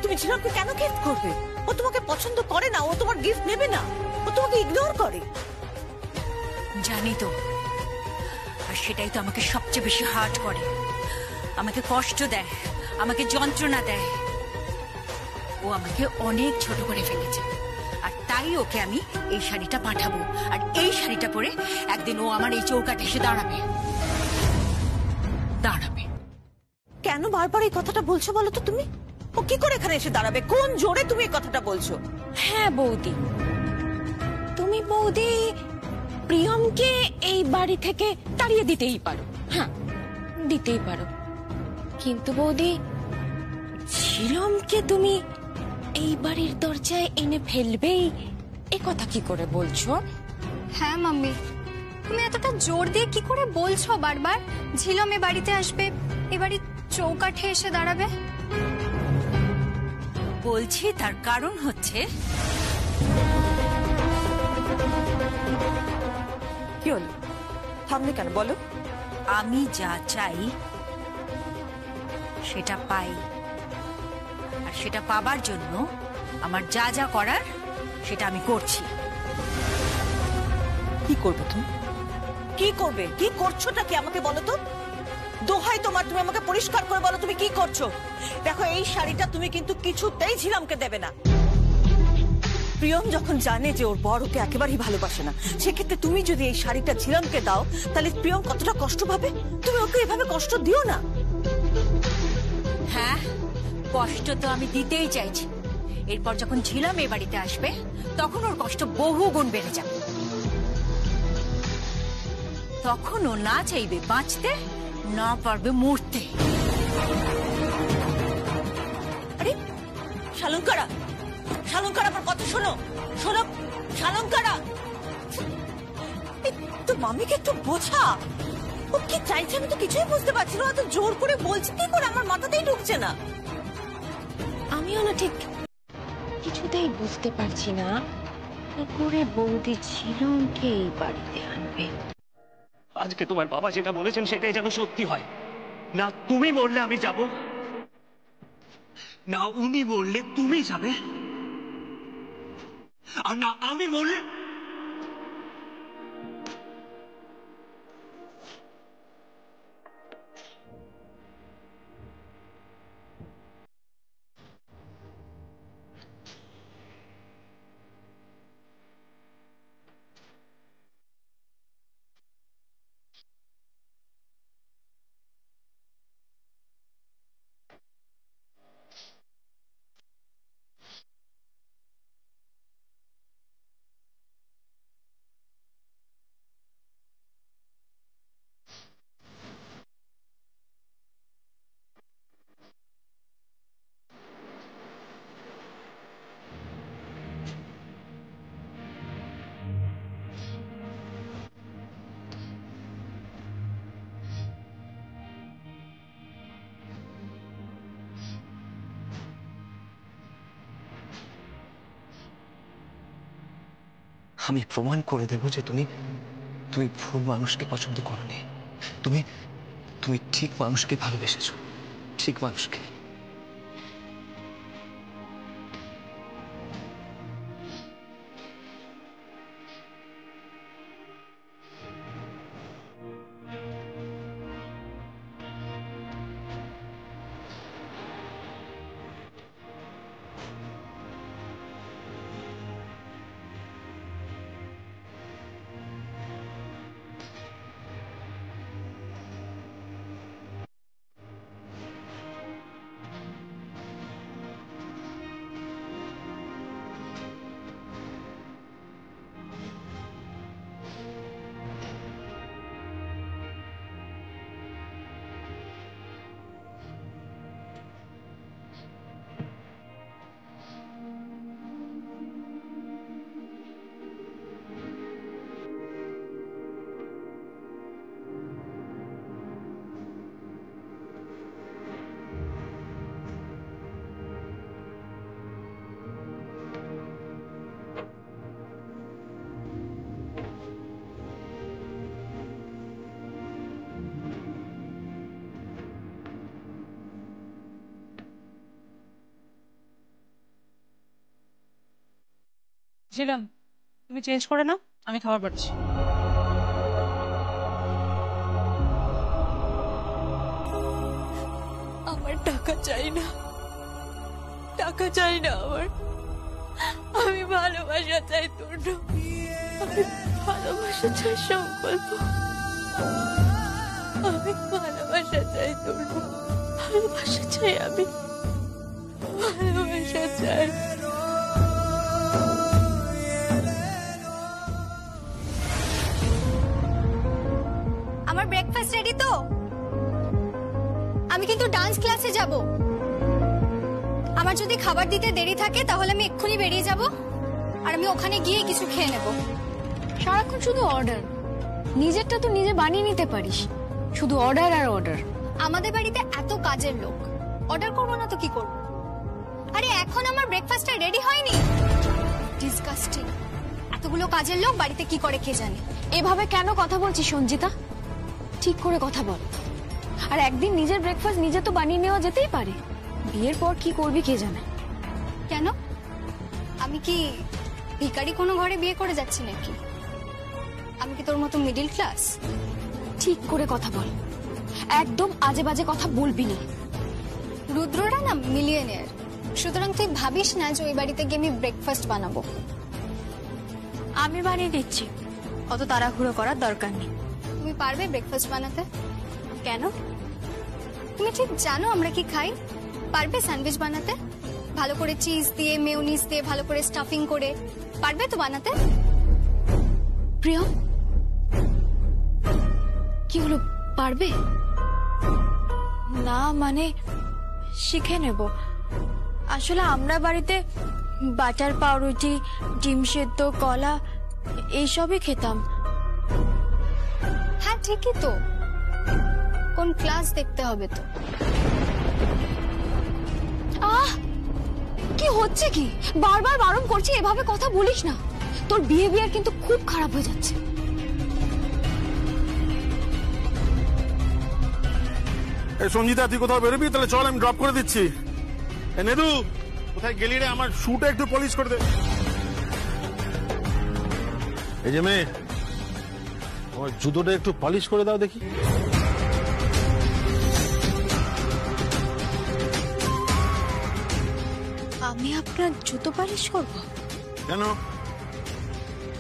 তুমি ঝিলমকে কেন গিফট করবে? ও তোমাকে পছন্দ করে না, ও তোমার গিফট নেবে না, ও তোমাকে ইগনোর করে। জানি তো, আর সেটাই তো আমাকে সবচেয়ে বেশি হার্ট করে, আমাকে কষ্ট দেয়, আমাকে যন্ত্রণা দেয়। ও আমাকে অনেক ছোট করে ফেলেছে, আর তাই ওকে আমি এই শাড়িটা পাঠাবো, আর এই শাড়িটা পরে একদিন ও আমার এই চৌকাঠে এসে দাঁড়াবে। কেন বারবার এই কথাটা বলছো বলো তো তুমি? ও কি করে এখানে এসে দাঁড়াবে? কোন জোরে তুমি এই কথাটা বলছো? হ্যাঁ বৌদি, তুমি বৌদি প্রিয়মকে এই বাড়ি থেকে তাড়িয়ে দিতেই পারো, হ্যাঁ দিতেই পারো, কিন্তু বৌদি ঝিলমকে তুমি এই বাড়ির দরজায় এনে ফেলবেই, এ কথা কি করে বলছো? হ্যাঁ মাম্মি, তুমি এতটা জোর দিয়ে কি করে বলছো বারবার ঝিলম এ বাড়িতে আসবে, এ বাড়ির চৌকাঠে এসে দাঁড়াবে? বলছি তার কারণ হচ্ছে, কি হলো? থামলে কেন বলো? আমি যা চাই সেটা পাই, আর সেটা পাবার জন্য আমার যা যা করার সেটা আমি করছি। কি করবে তুমি? কি করবে? কি করছোটা কি আমাকে বলো তো? দোহাই তোমার, তুমি আমাকে পরিষ্কার করে বলো তুমি কি করছো। দেখো এই শাড়িটা তুমি কিন্তু কিছুতেই ঝিলামকে দেবে না। প্রিয়ম যখন জানে যে ওর বর ওকে একেবারেই ভালোবাসে না, সেক্ষেত্রে তুমি যদি এই শাড়িটা ঝিলামকে দাও তাহলে প্রিয়ম কতটা কষ্ট পাবে। তুমি ওকে এভাবে কষ্ট দিও না। হ্যাঁ, কষ্ট তো আমি দিতেই চাইছি। এরপর যখন ঝিলাম এ বাড়িতে আসবে তখন ওর কষ্ট বহু গুণ বেড়ে যাবে। তখন ও না চাইবে বাঁচতে, না পারবে মরতে। আরে শালঙ্করা, শালঙ্করা আমার কথা শোনো, শোনো শালঙ্করা, তো মামিকে একটু বোঝা। ও কি চাইছে আমি তো কিছুই বুঝতে পারছি না, এত জোর করে বলছে কি করে আমার মাথাতেই ঢুকছে না। আমিও না ঠিক কিছুতেই বুঝতে পারছি না কি করে বৌদি ঝিলমকে এই বাড়িতে আনবে। আজকে তোমার বাবা যেটা বলেছেন সেটাই যেন সত্যি হয়। না তুমি বললে আমি যাব, না উনি বললে তুমি যাবে, আর না আমি বললে। আমি প্রমাণ করে দেব যে তুমি ভুল মানুষকে পছন্দ করোনি। তুমি তুমি ঠিক মানুষকে ভালোবেসেছো, ঠিক মানুষকে। ছিলাম, তুমি চেঞ্জ করে নাও, আমি খাবার পাচ্ছি। আমার টাকা চাই না, টাকা চাই না আমার। আমি ভালোবাসা চাই তর্ণ, আমি ভালোবাসা চাই সংকল্প, আমি ভালোবাসা চাই তর্ণ, ভালোবাসা চাই, আমি ভালোবাসা চাই। আমার ব্রেকফাস্ট রেডি তো? আমি কিন্তু ডান্স ক্লাসে যাব। আমার যদি খাবার দিতে দেরি থাকে তাহলে আমি এক্ষুনি বেরিয়ে যাব, আর আমি ওখানে গিয়ে কিছু খেয়ে নেব। সারাক্ষণ শুধু অর্ডার, নিজেরটা তো নিজে বানিয়ে নিতে পারিস, শুধু অর্ডার আর অর্ডার। আমাদের বাড়িতে এত কাজের লোক, অর্ডার করবো না তো কি করব? আরে এখন আমার ব্রেকফাস্টটা রেডি হয়নি। ডিসগাস্টিং। এতগুলো কাজের লোক বাড়িতে কি করে কে জানে। এভাবে কেন কথা বলছিস সঞ্জিতা? ঠিক করে কথা বল। আর একদিন নিজের ব্রেকফাস্ট নিজে তো বানিয়ে নেওয়া যেতেই পারে, বিয়ের পর কি করবি কে জানে। কেন? আমি কি ভিখারি কোনো ঘরে বিয়ে করে যাচ্ছি নাকি? আমি কি তোর মতো মিডিল ক্লাস? ঠিক করে কথা বল, একদম আজে বাজে কথা বলবি না। রুদ্ররা না মিলিয়নিয়ার, সুতরাং তুই ভাবিস না যে ওই বাড়িতে গিয়ে আমি ব্রেকফাস্ট বানাবো। আমি বানিয়ে দিচ্ছি, অত তাড়াহুড়ো করার দরকার নেই। তুমি পারবে ব্রেকফাস্ট বানাতে? কেন? তুমি ঠিক জানো আমরা কি খাই? পারবে স্যান্ডউইচ বানাতে? ভালো করে চিজ দিয়ে, মেয়োনিজ দিয়ে, ভালো করে স্টাফিং করে পারবে তো বানাতে? প্রিয়, কি হলো, পারবে? না মানে শিখে নেব। আসলে আমরা বাড়িতে বাটার পাউরুটি, ডিম সেদ্ধ, কলা এইসবই খেতাম। হ্যাঁ ঠিকই তো, কোন ক্লাস দেখতে হবে তো। কি হচ্ছে কি? বারবার বারণ করছি এভাবে কথা বলিস না, তোর বিহেভিয়ার কিন্তু খুব খারাপ হয়ে যাচ্ছে। সঞ্জিতা, তুই কোথাও বেরোবি? তাহলে চল, আমি ড্রপ করে দিচ্ছি। নেদু, কোথায় গেলি রে? আমার শুটা একটু পলিশ করে দে। এই যে মেয়ে, আমার জুতোটা একটু পলিশ করে দাও দেখি। আমি আপনার জুতো পালিশ করব? কেন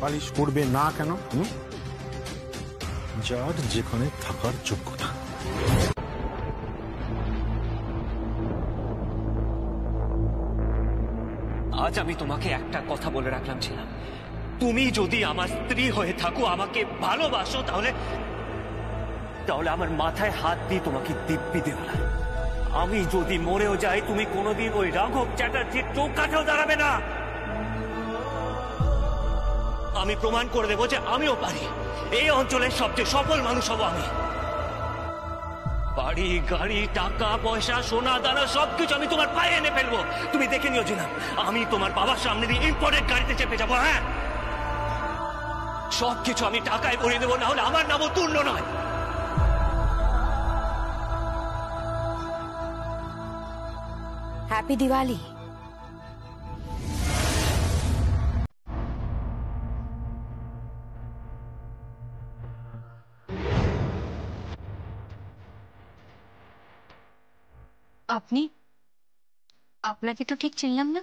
পালিশ করবে না? কেন? যার যেখানে থাকার যোগ্যতা। আজ আমি তোমাকে একটা কথা বলে রাখলাম ছিলাম, তুমি যদি আমার স্ত্রী হয়ে থাকো, আমাকে ভালোবাসো, তাহলে আমার মাথায় হাত দিয়ে তোমাকে দিব্যি দেব না। আমি যদি মরেও যাই, তুমি কোনোদিন ওই রাঘব চ্যাটার্জির চৌকাঠেও দাঁড়াবে না। আমি প্রমাণ করে দেবো যে আমিও পারি। এই অঞ্চলের সবচেয়ে সফল মানুষ হব আমি। বাড়ি, গাড়ি, টাকা পয়সা, সোনা দানা সবকিছু আমি তোমার পায়ে এনে ফেলবো। তুমি দেখে নিও জিনা, আমি তোমার বাবার সামনে দিয়ে ইম্পোর্টেড গাড়িতে চেপে যাবো। হ্যাঁ, সবকিছু আমি টাকায় ভরিয়ে দেবো, না হলে আমার নামও তুল্য নয়। হ্যাপি দিওয়ালি। আপনি? আপনাকে তো ঠিক চিনলাম না।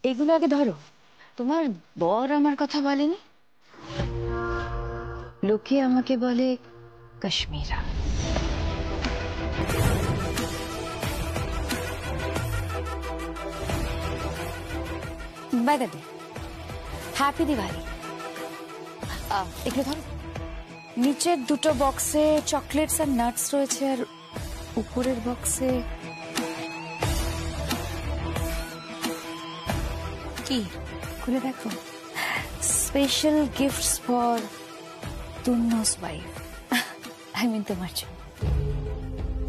এগুলো আগে ধরো। তোমার বর আমার কথা বলেনি? লোকে আমাকে বলে Kashmira. By the way, happy Diwali. এগুলো ধরো। নিচের দুটো বক্সে চকলেটস আর নাটস রয়েছে, আর উপরের বক্সে কি খুলে দেখো। Special gifts for Tunno's wife, I mean তোমার জন্য।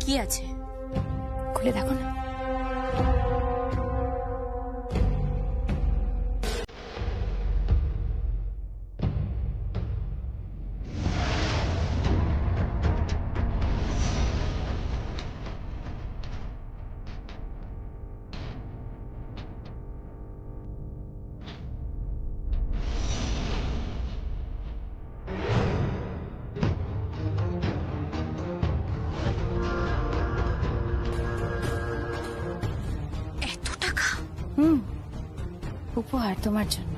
কি আছে? খুলে দেখো না। উপহার তোমার জন্য।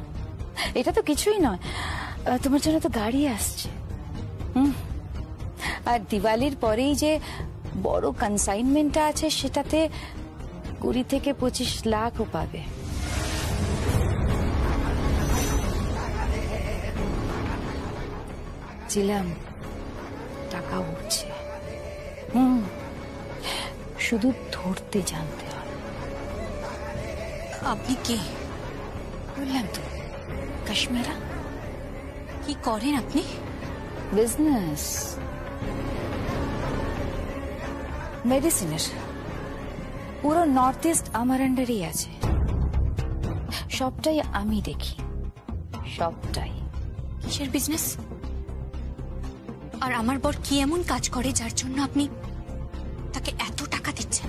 এটা তো কিছুই নয়, তোমার জন্য তো গাড়ি আসছে। আর দিওয়ালির পরেই যে বড় কনসাইনমেন্টটা আছে সেটাতে 20 থেকে 25 লাখও পাবে। ছিলাম টাকা উঠছে। শুধু ধরতে জানতে হবে। আপনি কে? বললাম তো, কাশ্মীরা। কি করেন আপনি? বিজনেস, মেডিসিনের। পুরো নর্থ ইস্ট আমার আন্ডারেই আছে। সবটাই আমি দেখি, সবটাই। কিসের বিজনেস? আর আমার বর কি এমন কাজ করে যার জন্য আপনি তাকে এত টাকা দিচ্ছেন?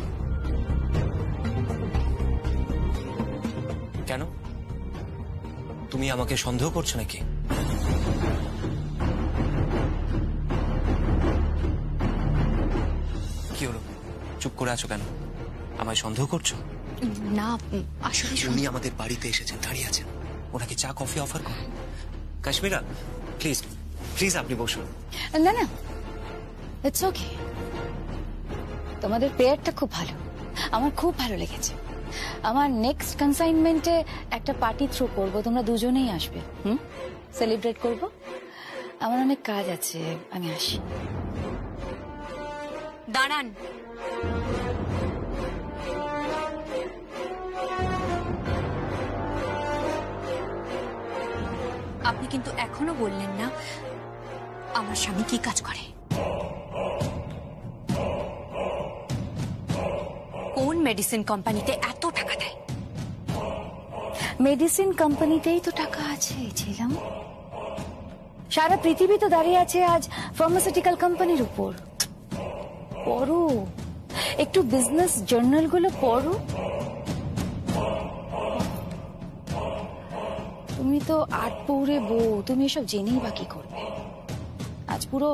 কেন, তুমি আমাকে সন্দেহ করছো নাকি? কি হলো, চুপ করে আছো কেন? আমায় সন্দেহ করছো? না, আসলে উনি আমাদের বাড়িতে এসেছেন, দাঁড়িয়ে আছেন। ওনাকে চা কফি অফার করো। কাশ্মীরা, প্লিজ প্লিজ আপনি বসুন। না না, ইটস ওকে। তোমাদের পেয়ারটা খুব ভালো, আমার খুব ভালো লেগেছে। আমার নেক্সট কনসাইনমেন্টে একটা পার্টি থ্রো করবো, তোমরা দুজনেই আসবে। সেলিব্রেট করব। আমার অনেক কাজ আছে, আমি আসি। দাঁড়ান। আপনি কিন্তু এখনো বললেন না আমার স্বামী কি কাজ করে। কোন মেডিসিন কোম্পানিতে এত টাকা দেয়? মেডিসিন কোম্পানিতেই তো টাকা আছে ছিলাম। সারা পৃথিবী তো দাঁড়িয়ে আছে আজ ফার্মাসিউটিক্যাল কোম্পানির উপর। পড়ো একটু, বিজনেস জার্নাল গুলো পড়ো। তুমি তো আট পৌরে বউ, তুমি এসব জেনেই বা কি করবে? আজ পুরো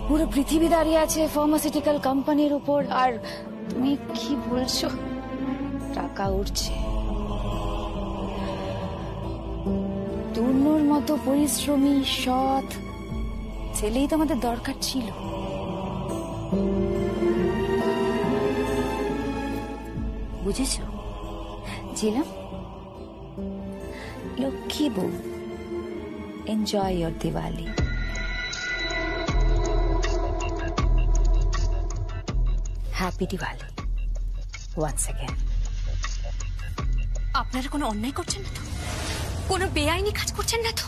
পুরো পৃথিবী দাঁড়িয়ে আছে ফার্মাসিউটিক্যাল কোম্পানির উপর, আর তুমি কি বলছো? টাকা উঠছে। তুন্নুর মতো পরিশ্রমী সৎ ছেলেই তো আমাদের দরকার ছিল। বুঝেছ ঝিলাম? লক্ষ্মী বউ, enjoy your Diwali. Happy Diwali once again. আপনারা কোনো অন্যায় করছেন না তো? কোনো বেআইনি কাজ করছেন না তো?